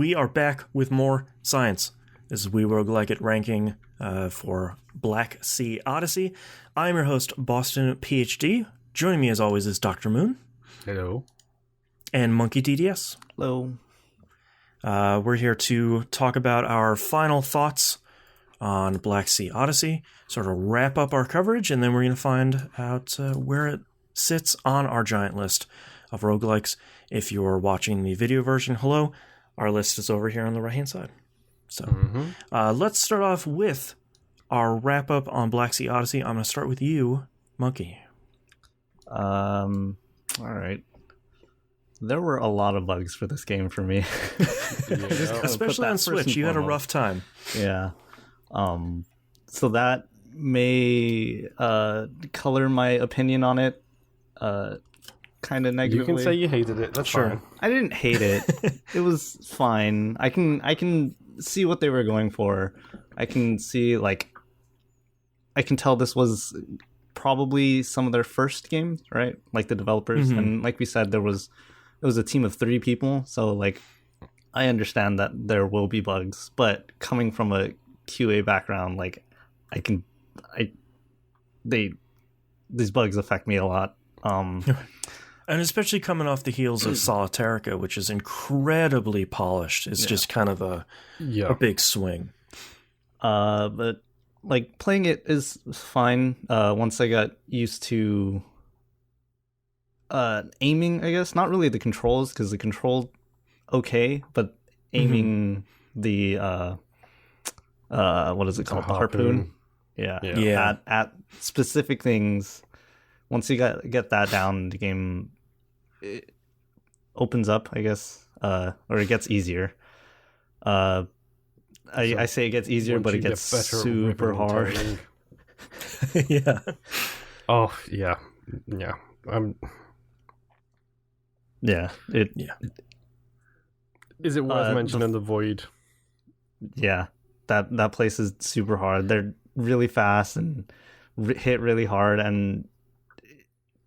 we are back with more science. This is We Roguelike It ranking for Blacksea Odyssey. I'm your host, Boston PhD. Joining me as always is Dr. Moon. Hello. And Monkey DDS. Hello. We're here to talk about our final thoughts on Blacksea Odyssey, sort of wrap up our coverage, and then we're going to find out where it sits on our giant list of roguelikes. If you're watching the video version, hello, our list is over here on the right-hand side. So let's start off with our wrap-up on Blacksea Odyssey. I'm going to start with you, Monkey. All right. There were a lot of bugs for this game for me. Especially on Switch, you had a rough time. Yeah. So that may color my opinion on it kind of negatively. You can say you hated it. That's Sure. fine. I didn't hate it. It was fine. I can see what they were going for. I can see, like, I can tell this was probably some of their first games, right? Like the developers. And like we said, it was a team of 3 people. So, like, I understand that there will be bugs, but coming from a QA background, like, these bugs affect me a lot. And especially coming off the heels of Solitarica, which is incredibly polished. It's just kind of a big swing. But, like, playing it is fine. Once I got used to aiming, I guess. Not really the controls, because the control okay, but aiming the what is it called? The harpoon. Yeah. At specific things. Once you get that down, the game opens up, I guess, or it gets easier. I say it gets easier, but it gets super hard. Yeah. Oh, yeah. Yeah. Is it worth mentioning the void? Yeah. That place is super hard. They're really fast and hit really hard, and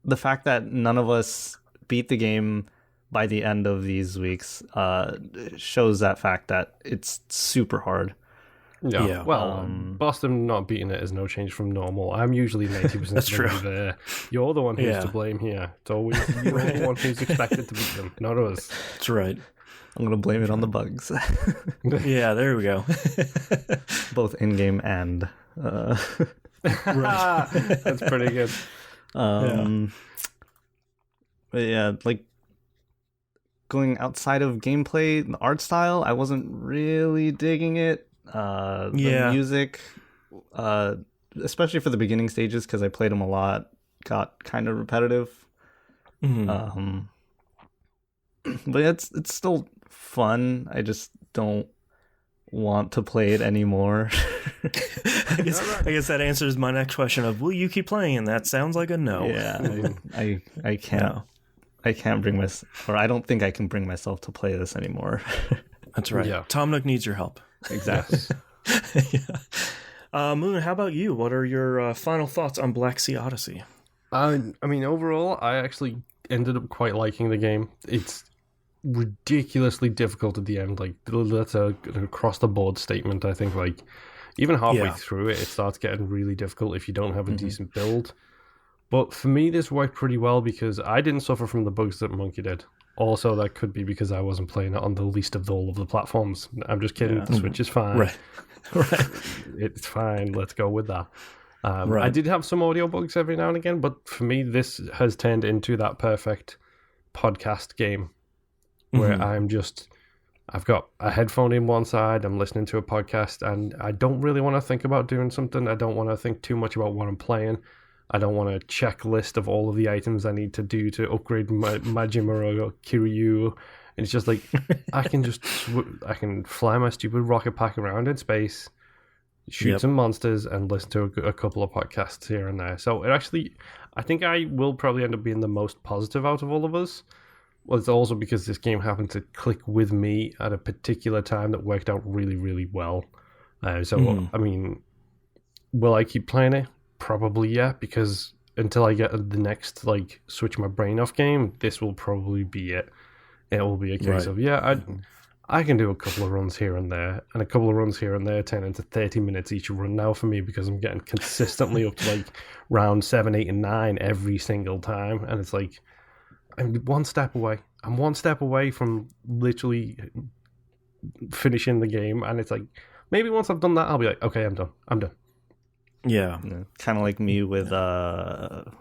the fact that none of us beat the game by the end of these weeks shows that fact that it's super hard. Yeah. Well, Boston not beating it is no change from normal. I'm usually 90% That's true. there. You're the one who's to blame here. It's always you're the one who's expected to beat them, not us. That's right. I'm going to blame it on the bugs. Yeah, there we go. Both in-game and... Right. That's pretty good. But yeah, like, going outside of gameplay, the art style, I wasn't really digging it. The music, especially for the beginning stages, because I played them a lot, got kind of repetitive. But it's still fun. I just don't want to play it anymore. I guess that answers my next question of, will you keep playing? And that sounds like a no. Yeah, I can't. No. I can't bring myself, or I don't think I can bring myself to play this anymore. That's right. Yeah. Tom Nook needs your help. Exactly. Yeah. Moon, how about you? What are your final thoughts on Blacksea Odyssey? I mean, overall, I actually ended up quite liking the game. It's ridiculously difficult at the end. Like, that's an across-the-board statement, I think. Like, even halfway through it starts getting really difficult if you don't have a decent build. But for me, this worked pretty well because I didn't suffer from the bugs that Monkey did. Also, that could be because I wasn't playing it on the least of all of the platforms. I'm just kidding. The Switch is fine. Right. It's fine. Let's go with that. I did have some audio bugs every now and again, but for me, this has turned into that perfect podcast game where I've got a headphone in one side, I'm listening to a podcast, and I don't really want to think about doing something. I don't want to think too much about what I'm playing. I don't want a checklist of all of the items I need to do to upgrade my Majimura or Kiryu. It's just like, I can just I can fly my stupid rocket pack around in space, shoot some monsters, and listen to a couple of podcasts here and there. So it actually, I think I will probably end up being the most positive out of all of us. Well, it's also because this game happened to click with me at a particular time that worked out really, really well. I mean, will I keep playing it? Probably, yeah, because until I get the next, like, switch my brain off game, this will probably be it. It will be a case of, I can do a couple of runs here and there, and a couple of runs here and there turn into 30 minutes each run now for me because I'm getting consistently up to like round 7, 8, and 9 every single time. And it's like, I'm one step away. I'm one step away from literally finishing the game. And it's like, maybe once I've done that, I'll be like, okay, I'm done. I'm done. Yeah. Kind of like me with, what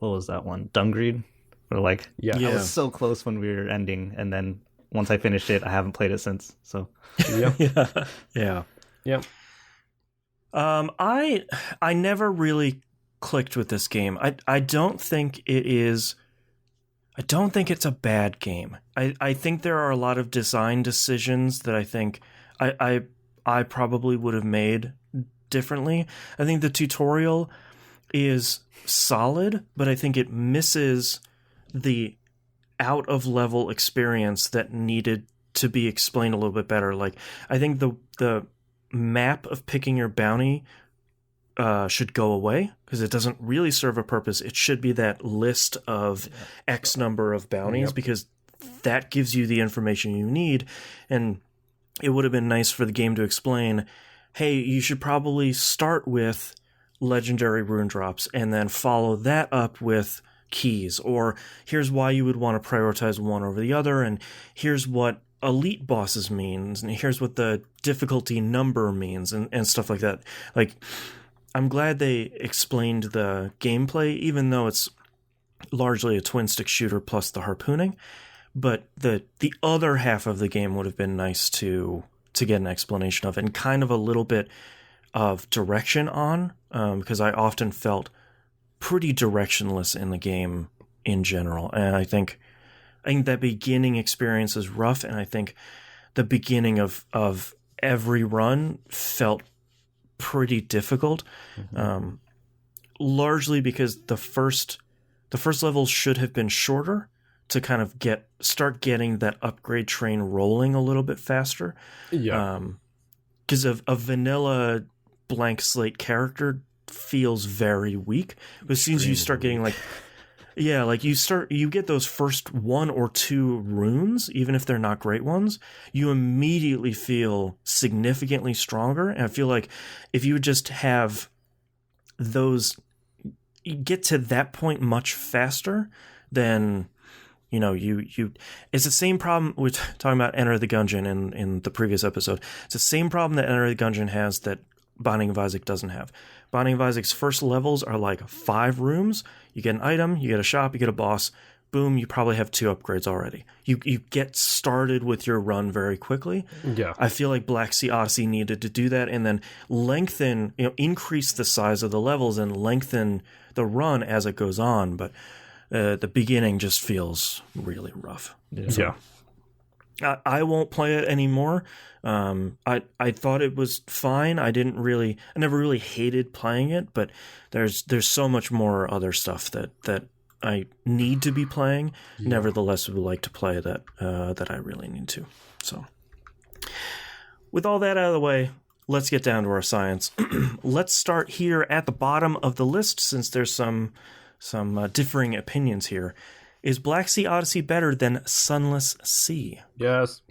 was that one? Dungreed? Or like, I was so close when we were ending, and then once I finished it, I haven't played it since. So, yeah. I never really clicked with this game. I don't think it is. I don't think it's a bad game. I think there are a lot of design decisions that I think I probably would have made differently. I think the tutorial is solid, but I think it misses the out of level experience that needed to be explained a little bit better. Like, I think the map of picking your bounty should go away because it doesn't really serve a purpose. It should be that list of X number of bounties because that gives you the information you need. And it would have been nice for the game to explain, hey, you should probably start with legendary rune drops and then follow that up with keys, or here's why you would want to prioritize one over the other, and here's what elite bosses means, and here's what the difficulty number means, and stuff like that. Like, I'm glad they explained the gameplay, even though it's largely a twin stick shooter plus the harpooning, but the other half of the game would have been nice to get an explanation of, and kind of a little bit of direction on, because I often felt pretty directionless in the game in general. And I think that beginning experience is rough, and I think the beginning of every run felt pretty difficult, largely because the first levels should have been shorter to kind of start getting that upgrade train rolling a little bit faster. Yeah. Because a vanilla blank slate character feels very weak. But as soon as you start getting like you get those first 1 or 2 runes, even if they're not great ones, you immediately feel significantly stronger. And I feel like if you would just have those, you get to that point much faster, then you it's the same problem we're talking about Enter the Gungeon in the previous episode. It's the same problem that Enter the Gungeon has that Binding of Isaac doesn't have. Binding of Isaac's first levels are like 5 rooms. You get an item, you get a shop, you get a boss. Boom, you probably have 2 upgrades already. You get started with your run very quickly. Yeah. I feel like Blacksea Odyssey needed to do that and then lengthen, increase the size of the levels and lengthen the run as it goes on. But the beginning just feels really rough. Yeah. I won't play it anymore. I thought it was fine. I never really hated playing it, but there's so much more other stuff that I need to be playing. Yeah. Nevertheless, would like to play that I really need to. So, with all that out of the way, let's get down to our science. Let's start here at the bottom of the list, since there's some differing opinions here. Is Blacksea Odyssey better than Sunless Sea? Yes.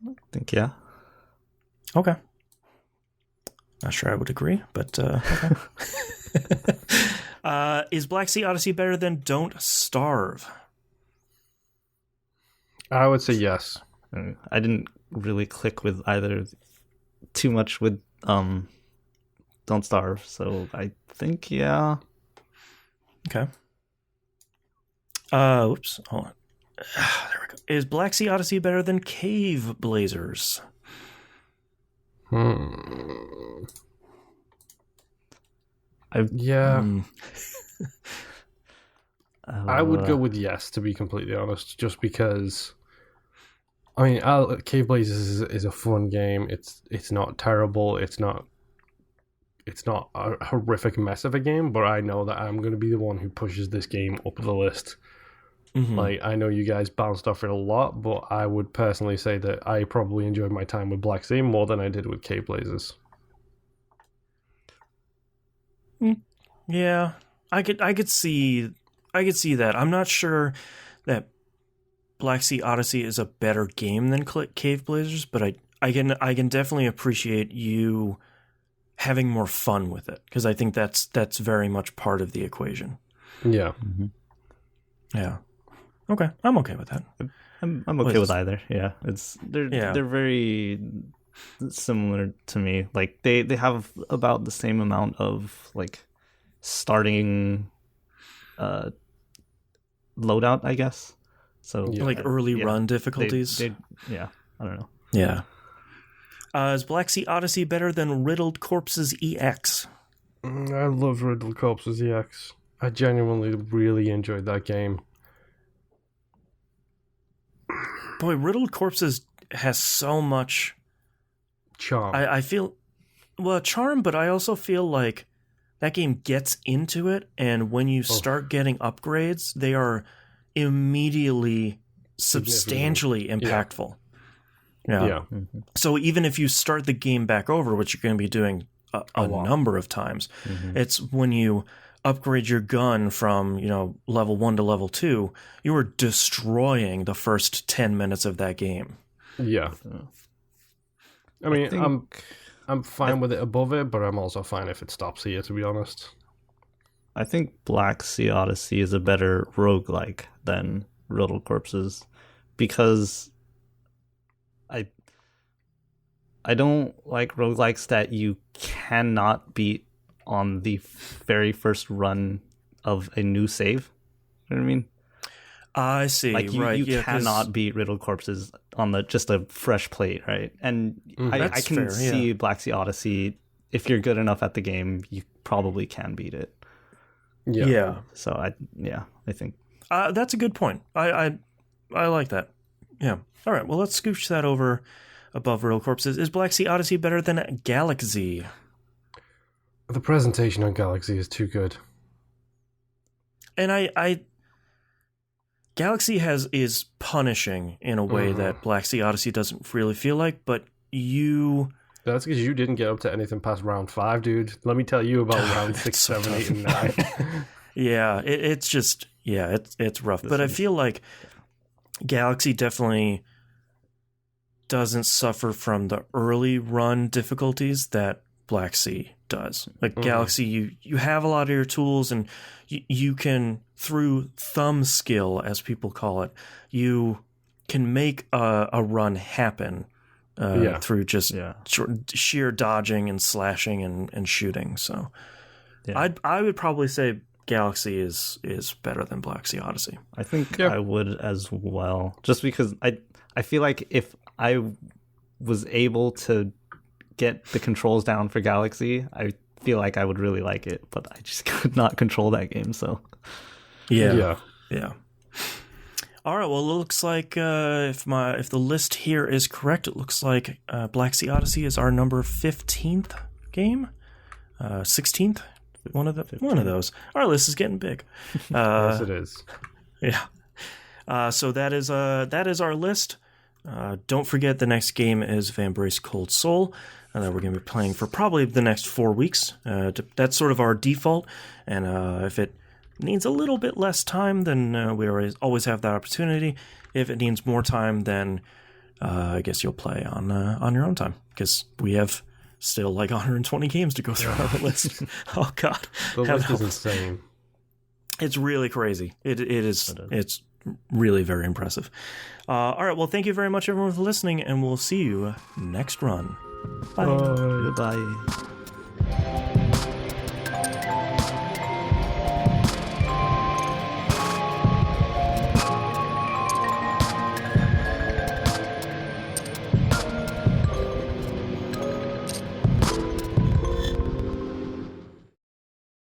I think, yeah. Okay. Not sure I would agree, but okay. Is Blacksea Odyssey better than Don't Starve? I would say yes. I didn't really click with either too much with Don't Starve, so I think, yeah. Okay. Oops, hold on. There we go. Is Blacksea Odyssey better than Cave Blazers? Yeah. I would go with yes, to be completely honest, just because. I mean, Cave Blazers is a fun game. It's not terrible. It's not a horrific mess of a game, but I know that I'm going to be the one who pushes this game up the list. Mm-hmm. Like, I know you guys bounced off it a lot, but I would personally say that I probably enjoyed my time with Blacksea more than I did with Cave Blazers. Yeah, I could see that. I'm not sure that Blacksea Odyssey is a better game than Cave Blazers, but I can definitely appreciate you having more fun with it, because I think that's very much part of the equation. Yeah. Mm-hmm. Yeah. Okay, I'm okay with that. I'm okay with either. Yeah, they're very similar to me. Like they have about the same amount of like starting loadout, I guess. So like early run difficulties. Yeah, I don't know. Yeah. Is Blacksea Odyssey better than Riddled Corpses EX? I love Riddled Corpses EX. I genuinely really enjoyed that game. Boy, Riddled Corpses has so much charm. I feel, well, charm, but I also feel like that game gets into it, and when you start getting upgrades, they are immediately substantially impactful. Yeah. Mm-hmm. So even if you start the game back over, which you're going to be doing a number of times, it's when you upgrade your gun from, level 1 to level 2, you are destroying the first 10 minutes of that game. Yeah. I mean, I'm fine with it above it, but I'm also fine if it stops here, to be honest. I think Blacksea Odyssey is a better roguelike than Riddled Corpses, because I don't like roguelikes that you cannot beat on the very first run of a new save. You know what I mean? I see. Like you cannot beat Riddled Corpses on just a fresh plate, right? And I can see Blacksea Odyssey. If you're good enough at the game, you probably can beat it. Yeah. So I think that's a good point. I like that. Yeah. All right. Well, let's scooch that over above Riddled Corpses. Is Blacksea Odyssey better than Galaxy? The presentation on Galaxy is too good. And I Galaxy is punishing in a way that Blacksea Odyssey doesn't really feel like, but that's because you didn't get up to anything past round 5, dude. Let me tell you about round 6, 7, 8, and 9. Yeah, it's just, it's rough. But I feel like Galaxy definitely doesn't suffer from the early run difficulties that Blacksea does. Like Galaxy, you have a lot of your tools, and you can, through thumb skill, as people call it, you can make a run happen through just sheer dodging and slashing and shooting. So I would probably say Galaxy is better than Blacksea Odyssey. I think I would as well, just because I feel like if I was able to get the controls down for Galaxy, I feel like I would really like it, but I just could not control that game. So yeah. All right. Well, it looks like if the list here is correct, it looks like Blacksea Odyssey is our number 15th game, 16th. One of those. Our list is getting big. Yes, it is. Yeah. So that is our list. Don't forget, the next game is Vambrace Cold Soul, that we're going to be playing for probably the next 4 weeks. That's sort of our default, and if it needs a little bit less time, then we always have that opportunity. If it needs more time, then I guess you'll play on your own time, because we have still like 120 games to go through our list. Oh God, the list is insane. It's really crazy. It is. It's really very impressive. All right. Well, thank you very much, everyone, for listening, and we'll see you next run. Bye. Goodbye.